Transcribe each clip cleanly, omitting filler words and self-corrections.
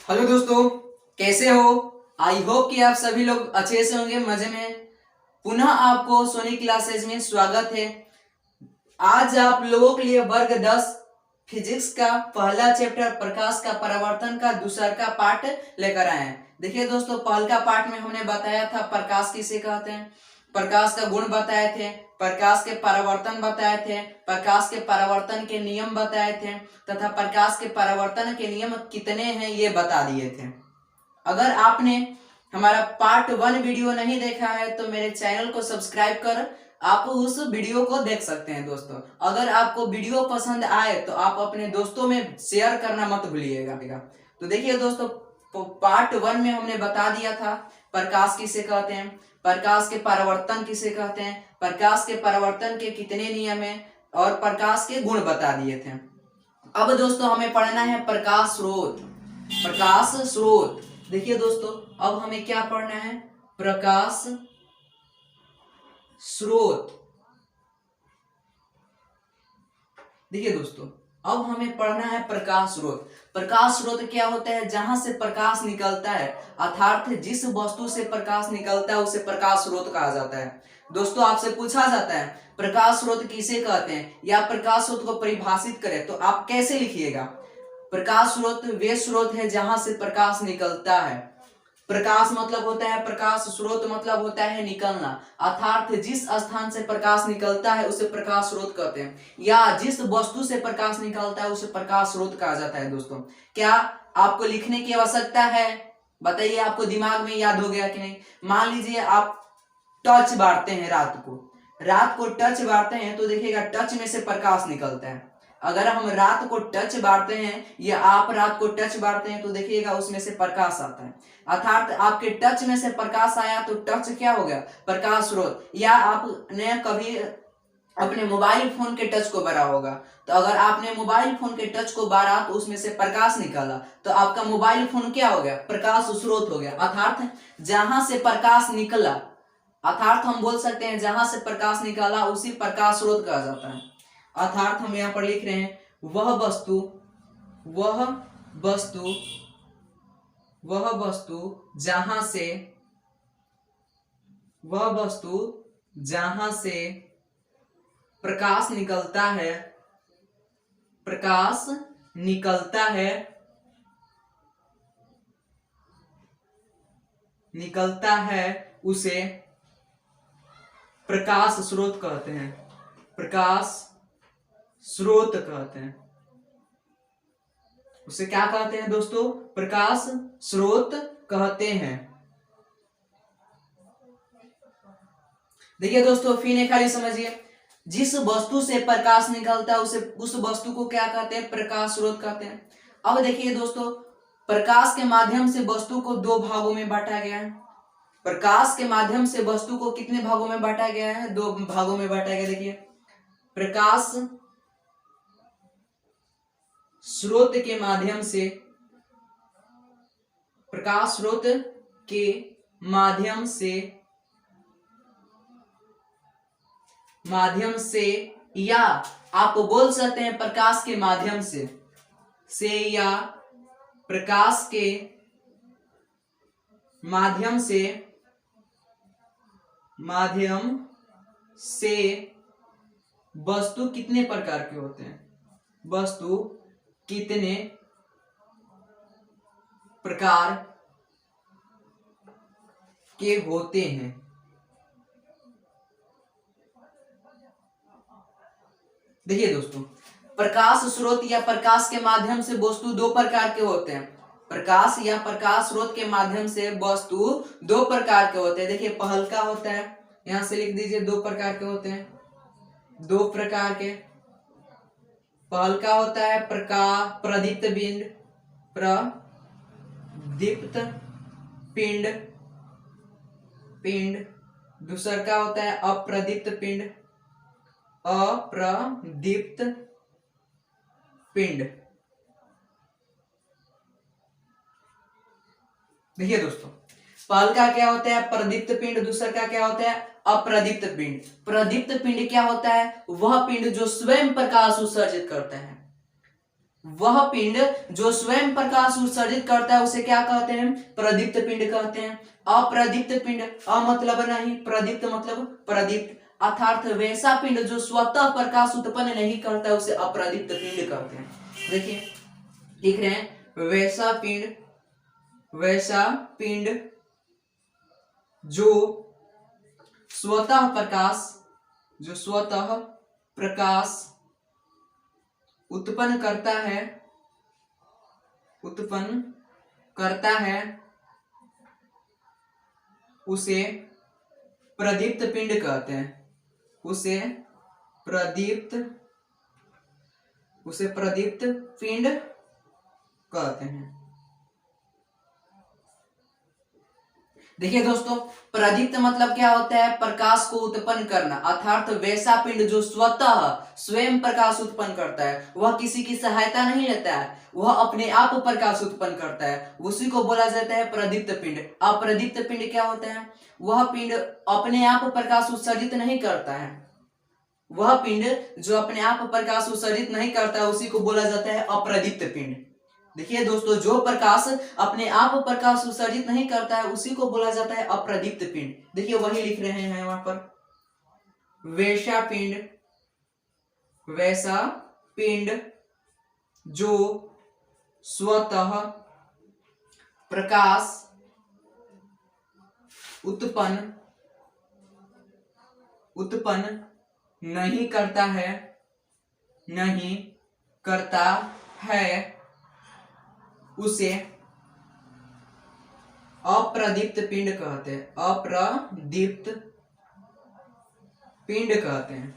Hello दोस्तों, कैसे हो। आई होप कि आप सभी लोग अच्छे से होंगे, मजे में। पुनः आपको सोनी क्लासेस में स्वागत है। आज आप लोगों के लिए वर्ग 10 फिजिक्स का पहला चैप्टर प्रकाश का परावर्तन का दूसरा का पार्ट लेकर आए हैं। देखिए दोस्तों, पहला पार्ट में हमने बताया था प्रकाश किसे कहते हैं, प्रकाश का गुण बताए थे, प्रकाश के परावर्तन बताए थे, प्रकाश के परावर्तन के नियम बताए थे तथा प्रकाश के परावर्तन के नियम कितने हैं ये बता दिए थे। अगर आपने हमारा पार्ट 1 वीडियो नहीं देखा है तो मेरे चैनल को सब्सक्राइब कर आप उस वीडियो को देख सकते हैं। दोस्तों, अगर आपको वीडियो पसंद आए तो आप अपने दोस्तों में शेयर करना मत भूलिएगा। तो देखिए दोस्तों, पार्ट 1 में हमने बता दिया था प्रकाश किसे कहते हैं, प्रकाश के परावर्तन किसे कहते हैं, प्रकाश के परावर्तन के कितने नियम हैं और प्रकाश के गुण बता दिए थे। अब दोस्तों हमें पढ़ना है प्रकाश स्रोत। प्रकाश स्रोत, देखिए दोस्तों, अब हमें क्या पढ़ना है, प्रकाश स्रोत। देखिए दोस्तों, अब हमें पढ़ना है प्रकाश स्रोत। प्रकाश स्रोत क्या होता है, जहां से प्रकाश निकलता है, अर्थात जिस वस्तु से प्रकाश निकलता है उसे प्रकाश स्रोत कहा जाता है। दोस्तों, आपसे पूछा जाता है प्रकाश स्रोत किसे कहते हैं या प्रकाश स्रोत को परिभाषित करें तो आप कैसे लिखिएगा। प्रकाश स्रोत वे स्रोत है जहां से प्रकाश निकलता है। प्रकाश मतलब होता है, प्रकाश स्रोत मतलब होता है निकलना, अर्थात जिस स्थान से प्रकाश निकलता है उसे प्रकाश स्रोत कहते हैं, या जिस वस्तु से प्रकाश निकलता है उसे प्रकाश स्रोत कहा जाता है। दोस्तों, क्या आपको लिखने की आवश्यकता है? बताइए, आपको दिमाग में याद हो गया कि नहीं। मान लीजिए आप टच बांटते हैं, रात को टच बांटते हैं तो देखिएगा टच में से प्रकाश निकलता है। अगर हम रात को टच बांटते हैं या आप रात को टच बांटते हैं तो देखिएगा उसमें से प्रकाश आता है, अर्थात आपके टच में से प्रकाश आया तो टच क्या हो गया, प्रकाश स्रोत। या आपने कभी अपने मोबाइल फोन के टच को बारा होगा, तो अगर आपने मोबाइल फोन के टच को बारा तो उसमें से प्रकाश निकाला तो आपका मोबाइल फोन क्या हो गया, प्रकाश स्रोत हो गया। अर्थात जहां से प्रकाश निकला, अर्थात हम बोल सकते हैं जहां से प्रकाश निकाला उसी प्रकाश स्रोत कहा जाता है। अर्थात हम यहाँ पर लिख रहे हैं वह वस्तु जहां से प्रकाश निकलता है उसे प्रकाश स्रोत कहते हैं, प्रकाश स्रोत कहते हैं। उसे क्या कहते हैं दोस्तों, प्रकाश स्रोत कहते हैं। देखिए दोस्तों, फिर एक खाली समझिए, जिस वस्तु से प्रकाश निकलता है उस वस्तु को क्या कहते हैं, प्रकाश स्रोत कहते हैं। अब देखिए दोस्तों, प्रकाश के माध्यम से वस्तु को दो भागों में बांटा गया है। प्रकाश के माध्यम से वस्तु को कितने भागों में बांटा गया है, दो भागों में बांटा गया। देखिए, प्रकाश स्रोत के माध्यम से, प्रकाश स्रोत के माध्यम से या आप बोल सकते हैं प्रकाश के माध्यम से या प्रकाश के माध्यम से वस्तु कितने प्रकार के होते हैं, वस्तु कितने प्रकार के होते हैं। देखिए दोस्तों, प्रकाश स्रोत या प्रकाश के माध्यम से वस्तु दो प्रकार के होते हैं। प्रकाश या प्रकाश स्रोत के माध्यम से वस्तु दो प्रकार के होते हैं। देखिए, पहल का होता है, यहां से लिख दीजिए, दो प्रकार के होते हैं, दो प्रकार के। पहल का होता है प्रदीप्त पिंड, दूसरा का होता है अप्रदीप्त पिंड। देखिए दोस्तों, पहल का क्या होता है, प्रदीप्त पिंड, दूसरा का क्या होता है, अप्रदीप्त पिंड। प्रदीप्त पिंड क्या होता है, वह पिंड जो स्वयं प्रकाश उत्सर्जित करता है। वह पिंड जो स्वयं प्रकाश उत्सर्जित करता है उसे क्या कहते हैं? प्रदीप्त पिंड कहते हैं। अप्रदीप्त पिंड, अ मतलब नहीं, प्रदीप्त मतलब प्रदीप्त, अर्थात वैसा पिंड जो स्वतः प्रकाश उत्पन्न नहीं करता उसे अप्रदीप्त पिंड कहते हैं। देखिए लिख रहे हैं, वैसा पिंड जो स्वतः प्रकाश उत्पन्न करता है उसे प्रदीप्त पिंड कहते हैं। उसे प्रदीप्त पिंड कहते हैं। देखिए दोस्तों, प्रदीप्त मतलब क्या होता है? प्रकाश को उत्पन्न करना, अर्थात वैसा पिंड जो स्वतः स्वयं प्रकाश उत्पन्न करता है, वह किसी की सहायता नहीं लेता है, वह अपने आप प्रकाश उत्पन्न करता है, उसी को बोला जाता है प्रदीप्त पिंड। अप्रदीप्त पिंड क्या होता है? वह पिंड अपने आप प्रकाश उत्सर्जित नहीं करता है। वह पिंड जो अपने आप प्रकाश उत्सर्जित नहीं करता है उसी को बोला जाता है अप्रदीप्त पिंड। देखिए दोस्तों, जो प्रकाश अपने आप प्रकाश उत्सर्जित नहीं करता है उसी को बोला जाता है अप्रदीप्त पिंड। देखिए वही लिख रहे हैं वहां पर, वैसा पिंड जो स्वतः प्रकाश उत्पन्न नहीं करता है उसे अप्रदीप्त पिंड कहते हैं। अप्रदीप्त पिंड कहते हैं।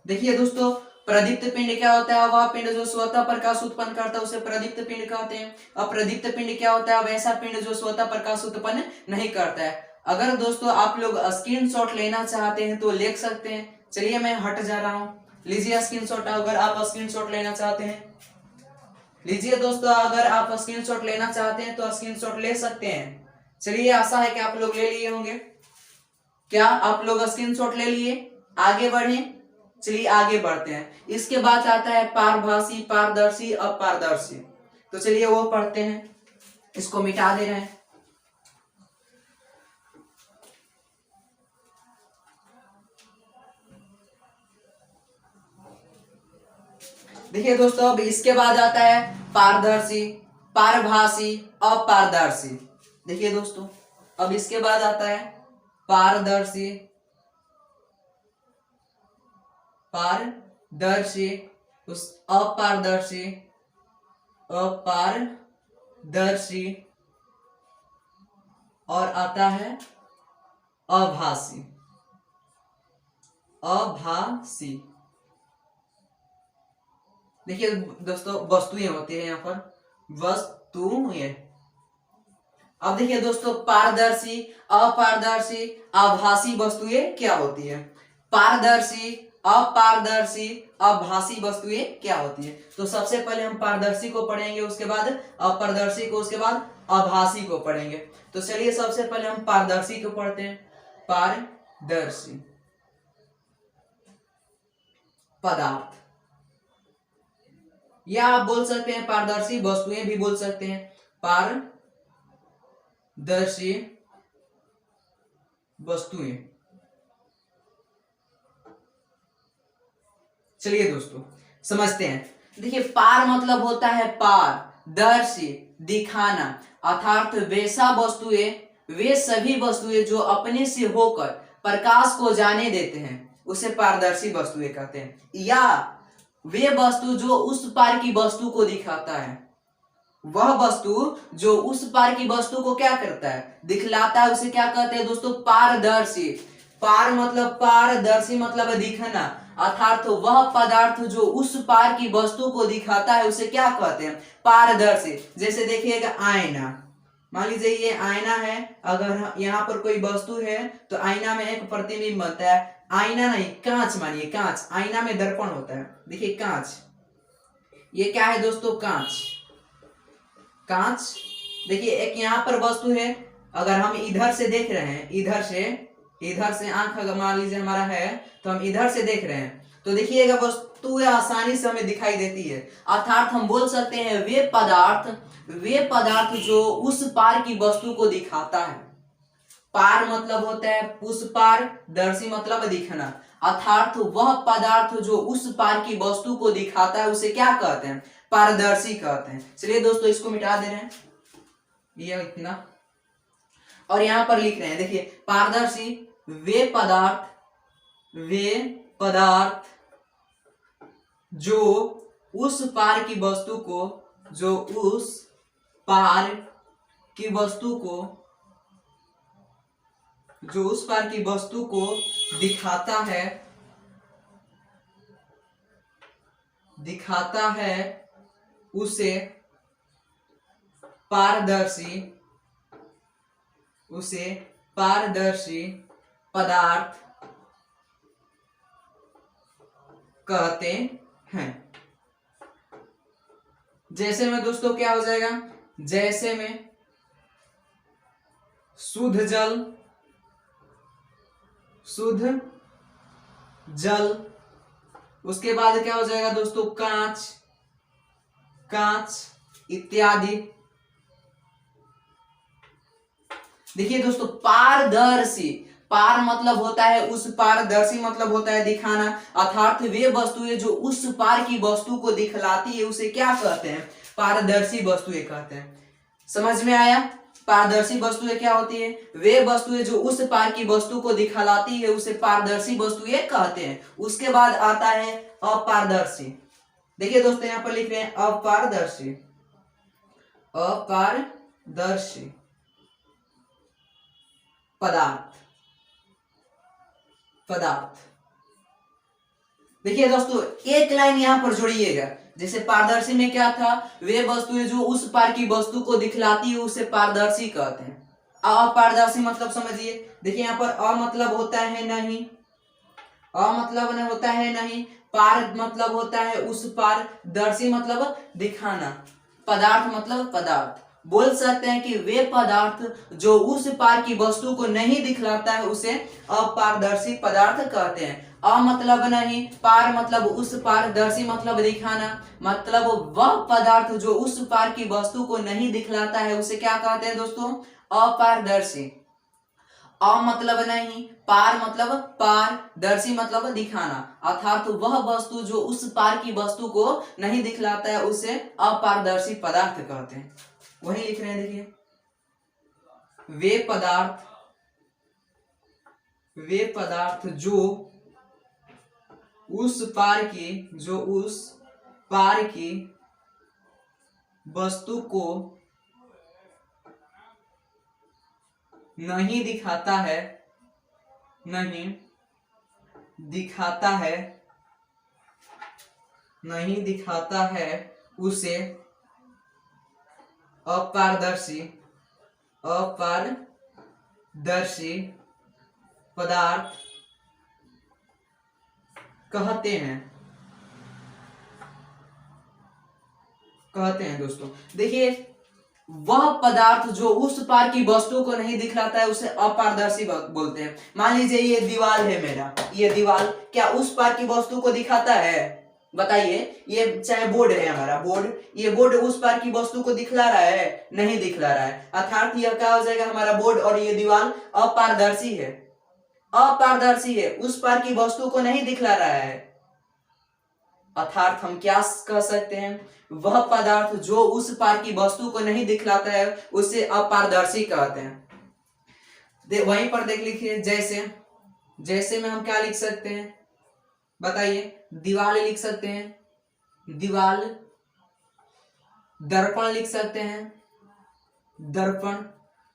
देखिए दोस्तों, प्रदीप्त पिंड क्या होता है? वह पिंड जो स्वतः प्रकाश उत्पन्न करता है उसे प्रदीप्त पिंड कहते हैं। अप्रदीप्त पिंड क्या होता है? वैसा पिंड जो स्वतः प्रकाश उत्पन्न नहीं करता है। अगर दोस्तों आप लोग स्क्रीनशॉट लेना चाहते हैं तो ले सकते हैं। चलिए मैं हट जा रहा हूं, लीजिए स्क्रीनशॉट। अगर आप स्क्रीनशॉट लेना चाहते हैं, लीजिए दोस्तों, अगर आप स्क्रीनशॉट लेना चाहते हैं तो स्क्रीनशॉट ले सकते हैं। चलिए, आशा है कि आप लोग ले लिए होंगे। क्या आप लोग स्क्रीनशॉट ले लिए? आगे बढ़े, चलिए आगे बढ़ते हैं। इसके बाद आता है पारभासी, पारदर्शी, अपारदर्शी। तो चलिए वो पढ़ते हैं, इसको मिटा दे रहे हैं। देखिए दोस्तों, अब इसके बाद आता है पारदर्शी, पारभासी, अपारदर्शी। देखिए दोस्तों, अब इसके बाद आता है पारदर्शी, उस अपारदर्शी, और आता है अभासी। देखिए दोस्तों, वस्तुएं होती है यहाँ पर, वस्तुएं। अब देखिए दोस्तों, पारदर्शी, अपारदर्शी, आभासी वस्तुएं क्या होती है? पारदर्शी, अपारदर्शी, आभासी वस्तुएं क्या होती है? तो सबसे पहले हम पारदर्शी को पढ़ेंगे, उसके बाद अपारदर्शी को, उसके बाद आभासी को पढ़ेंगे। तो चलिए सबसे पहले हम पारदर्शी को पढ़ते हैं। पारदर्शी पदार्थ, या आप बोल सकते हैं पारदर्शी वस्तुएं भी बोल सकते हैं। पारदर्शी वस्तुएं। चलिए दोस्तों समझते हैं। देखिए, पार मतलब होता है पार, दर्शी दिखाना, अर्थात वैसा वस्तुएं, वे सभी वस्तुएं जो अपने से होकर प्रकाश को जाने देते हैं उसे पारदर्शी वस्तुएं कहते हैं। या वे वस्तु जो उस पार की वस्तु को दिखाता है, वह वस्तु जो उस पार की वस्तु को क्या करता है? दिखलाता है, उसे क्या कहते हैं दोस्तों? पारदर्शी। पार मतलब पारदर्शी मतलब दिखना, अर्थात वह पदार्थ जो उस पार की वस्तु को दिखाता है उसे क्या कहते हैं? पारदर्शी। जैसे देखिएगा आईना, मान लीजिए ये आईना है, अगर यहाँ पर कोई वस्तु है तो आईना में एक प्रतिबिंब बनता है। आईना नहीं, कांच मानिए, कांच। आईना में दर्पण होता है, देखिए कांच। ये क्या है दोस्तों? कांच। देखिए एक यहाँ पर वस्तु है, अगर हम इधर से देख रहे हैं, इधर से आंख अगर मान लीजिए हमारा है तो हम इधर से देख रहे हैं, तो देखिएगा वस्तु आसानी से हमें दिखाई देती है। अर्थात हम बोल सकते हैं वे पदार्थ जो उस पार की वस्तु को दिखाता है। पार मतलब होता है उस पार, दर्शी मतलब दिखना, अर्थात वह पदार्थ जो उस पार की वस्तु को दिखाता है उसे क्या कहते हैं? पारदर्शी कहते हैं। चलिए दोस्तों इसको मिटा दे रहे हैं, ये इतना, और यहां पर लिख रहे हैं, देखिए पारदर्शी वे पदार्थ जो उस पार की वस्तु को दिखाता है उसे पारदर्शी पदार्थ कहते हैं। जैसे में दोस्तों क्या हो जाएगा? जैसे में शुद्ध जल, उसके बाद क्या हो जाएगा दोस्तों? कांच इत्यादि। देखिए दोस्तों पारदर्शी, पार मतलब होता है उस पार, दर्शी मतलब होता है दिखाना, अर्थात वे वस्तुएं जो उस पार की वस्तु को दिखलाती है उसे क्या कहते हैं? पारदर्शी वस्तुएं कहते हैं। समझ में आया? पारदर्शी वस्तुएं क्या होती है? वे वस्तुएं जो उस पार की वस्तु को दिखलाती है उसे पारदर्शी वस्तुएं कहते हैं। उसके बाद आता है अपारदर्शी। देखिए दोस्तों यहां पर लिख रहे हैं अपारदर्शी पदार्थ। देखिए दोस्तों एक लाइन यहां पर जोड़िएगा, जैसे पारदर्शी में क्या था? वे वस्तुएं जो उस पार की वस्तु को दिखलाती है उसे पारदर्शी कहते हैं। अपारदर्शी मतलब समझिए, देखिए यहाँ पर अ मतलब होता है नहीं, पार मतलब होता है उस पार, दर्शी मतलब दिखाना, पदार्थ मतलब पदार्थ। बोल सकते हैं कि वे पदार्थ जो उस पार की वस्तु को नहीं दिखलाता है उसे अपारदर्शी पदार्थ कहते हैं। अ मतलब नहीं, पार मतलब उस पार, दर्शी मतलब दिखाना, मतलब वह पदार्थ जो उस पार की वस्तु को नहीं दिखलाता है उसे क्या कहते हैं दोस्तों? अपारदर्शी। अ मतलब नहीं, पार मतलब पार, दर्शी मतलब दिखाना, अर्थात वह वस्तु जो उस पार की वस्तु को नहीं दिखलाता है उसे अपारदर्शी पदार्थ कहते हैं। वही लिख रहे हैं, देखिए वे पदार्थ जो उस पार की वस्तु को नहीं दिखाता है उसे अपारदर्शी पदार्थ कहते हैं दोस्तों। देखिए वह पदार्थ जो उस पार की वस्तु को नहीं दिखलाता है उसे अपारदर्शी बोलते हैं। मान लीजिए ये दीवार है मेरा, ये दीवार क्या उस पार की वस्तु को दिखाता है? बताइए, ये चाहे बोर्ड है हमारा बोर्ड, ये बोर्ड उस पार की वस्तु को दिखला रहा है? नहीं दिखला रहा है, अर्थात यह क्या हो जाएगा? हमारा बोर्ड और ये दीवार अपारदर्शी है, उस पार की वस्तु को नहीं दिखला रहा है, अर्थात हम क्या कह सकते हैं? वह पदार्थ जो उस पार की वस्तु को नहीं दिखलाता है उसे अपारदर्शी कहते हैं। वहीं पर देख लीजिए, जैसे में हम क्या लिख सकते हैं? बताइए, दीवार लिख सकते हैं, दीवार, दर्पण लिख सकते हैं, दर्पण,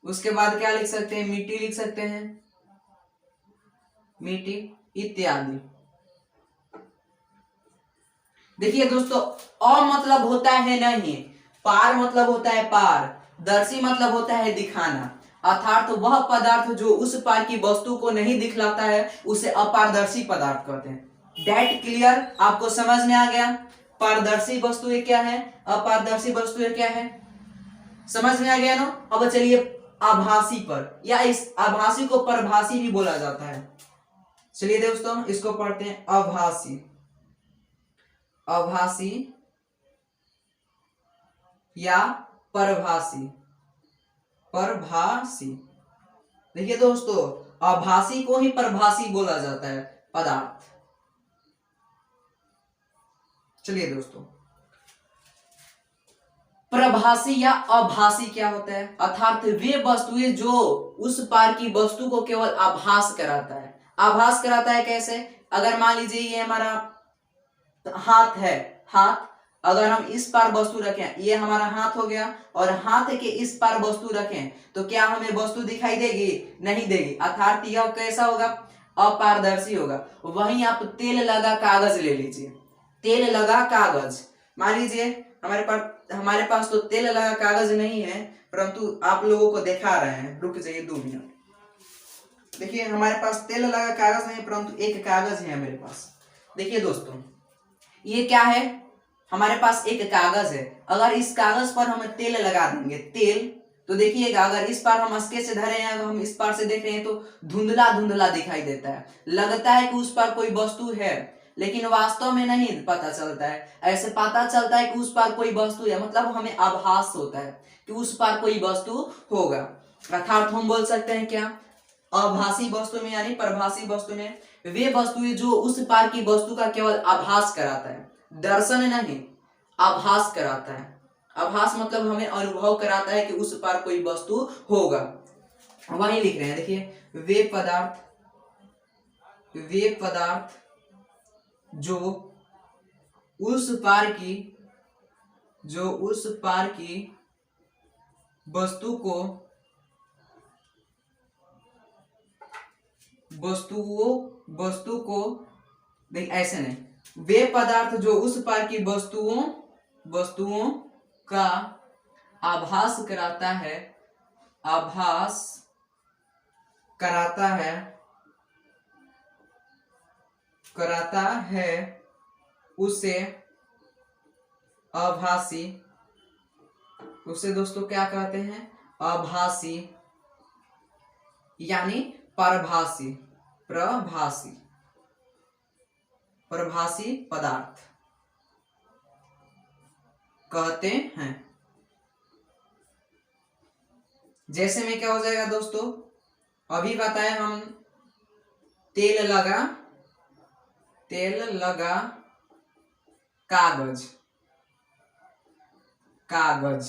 उसके बाद क्या लिख सकते हैं? मिट्टी लिख सकते हैं, मिट्टी इत्यादि। देखिए दोस्तों अ मतलब होता है नहीं, पार मतलब होता है पार, दर्शी मतलब होता है दिखाना, अर्थात वह पदार्थ जो उस पार की वस्तु को नहीं दिखलाता है उसे अपारदर्शी पदार्थ कहते हैं। That clear? आपको समझ में आ गया पारदर्शी वस्तुएं क्या है, अपारदर्शी वस्तुएं क्या है? समझ में आ गया ना? अब चलिए आभासी पर, या इस आभासी को परभासी भी बोला जाता है। चलिए दोस्तों इसको पढ़ते हैं, आभासी, आभासी या परभासी, परभासी। देखिए दोस्तों, आभासी को ही परभासी बोला जाता है पदार्थ। चलिए दोस्तों, प्रभासी या आभासी क्या होता है? अर्थात वे वस्तुएं जो उस पार की वस्तु को केवल आभास कराता है। आभास कराता है कैसे? अगर मान लीजिए ये हमारा हाथ है, हाथ अगर हम इस पार वस्तु रखें, ये हमारा हाथ हो गया, और हाथ के इस पार वस्तु रखें तो क्या हमें वस्तु दिखाई देगी? नहीं देगी। अर्थात यह कैसा होगा? अपारदर्शी होगा। वहीं आप तेल लगा कागज ले लीजिए, तेल लगा कागज, मान लीजिए हमारे पास तो तेल लगा कागज नहीं है, परंतु आप लोगों को दिखा रहे हैं, रुक जाइए 2 मिनट। देखिए हमारे पास तेल लगा कागज नहीं, परंतु एक कागज है मेरे पास। देखिए दोस्तों, ये क्या है? हमारे पास एक कागज है। अगर इस कागज पर हम तेल लगा देंगे, तेल, तो देखिएगा अगर इस पार हम स्केच धरे हैं, अगर हम इस पार से देख रहे हैं तो धुंधला धुंधला दिखाई देता है, लगता है कि उस पार कोई वस्तु है, लेकिन वास्तव में नहीं पता चलता है। ऐसे पता चलता है कि उस पार कोई वस्तु है, मतलब हमें आभास होता है कि उस पार कोई वस्तु होगा। अर्थात हम बोल सकते हैं क्या? आभासी वस्तु में यानी परभासी वस्तु में वे वस्तुएं जो उस पार की वस्तु का केवल आभास कराता है, दर्शन नहीं, आभास कराता है। आभास मतलब हमें अनुभव कराता है कि उस पार कोई वस्तु होगा। वही लिख रहे हैं, देखिए, वे पदार्थ जो उस पार की वस्तु को देख, ऐसे नहीं, वे पदार्थ जो उस पार की वस्तुओं का आभास कराता है उसे आभासी, उसे दोस्तों क्या कहते हैं? आभासी यानी परभासी, परभासी पदार्थ कहते हैं। जैसे में क्या हो जाएगा दोस्तों? अभी बताए हम तेल लगा कागज,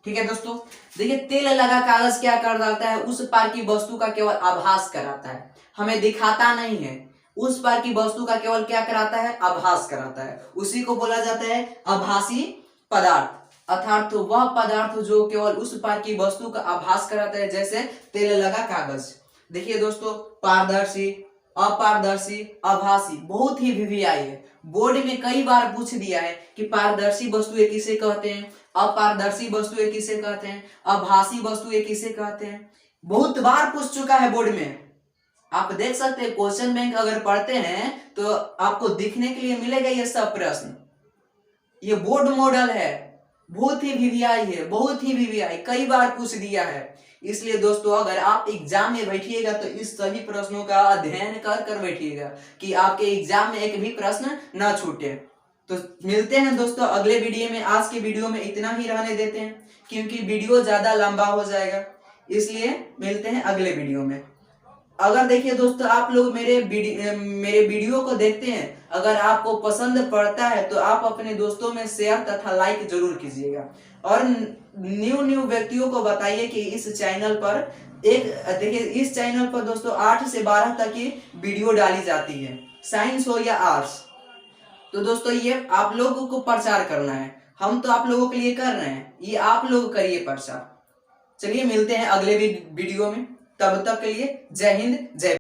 ठीक है दोस्तों। देखिए तेल लगा कागज क्या कर डालता है? उस पार की वस्तु का केवल आभास कराता है, हमें दिखाता नहीं है। उस पार की वस्तु का केवल क्या कराता है? आभास कराता है। उसी को बोला जाता है आभासी पदार्थ। अर्थात तो वह पदार्थ जो केवल उस पार की वस्तु का आभास कराता है, जैसे तेल लगा कागज। देखिए दोस्तों, पारदर्शी, अपारदर्शी, आभासी बहुत ही वीवीआई है। बोर्ड में कई बार पूछ दिया है कि पारदर्शी वस्तुएं किसे कहते हैं, अपारदर्शी वस्तुएं किसे कहते हैं, आभासी वस्तुएं किसे कहते हैं, बहुत बार पूछ चुका है बोर्ड में। आप देख सकते हैं क्वेश्चन बैंक अगर पढ़ते हैं तो आपको दिखने के लिए मिलेगा ये सब प्रश्न। ये बोर्ड मॉडल है, बहुत ही वीवीआई है, बहुत ही वीवीआई, कई बार पूछ दिया है। इसलिए दोस्तों अगर आप एग्जाम में बैठिएगा तो इस सभी प्रश्नों का अध्ययन कर बैठिएगा कि आपके एग्जाम में एक भी प्रश्न ना छूटे। तो मिलते हैं दोस्तों अगले वीडियो में। आज के वीडियो में इतना ही रहने देते हैं क्योंकि वीडियो ज्यादा लंबा हो जाएगा, इसलिए मिलते हैं अगले वीडियो में। अगर देखिए दोस्तों आप लोग मेरे वीडियो को देखते हैं, अगर आपको पसंद पड़ता है तो आप अपने दोस्तों में शेयर तथा लाइक जरूर कीजिएगा, और न्यू व्यक्तियों को बताइए कि इस चैनल पर देखिए इस चैनल पर दोस्तों 8 से 12 तक की वीडियो डाली जाती है, साइंस हो या आर्ट्स। तो दोस्तों ये आप लोगों को प्रचार करना है, हम तो आप लोगों के लिए कर रहे हैं, ये आप लोग करिए प्रचार। चलिए मिलते हैं अगले वीडियो में, तब तक के लिए जय हिंद, जय।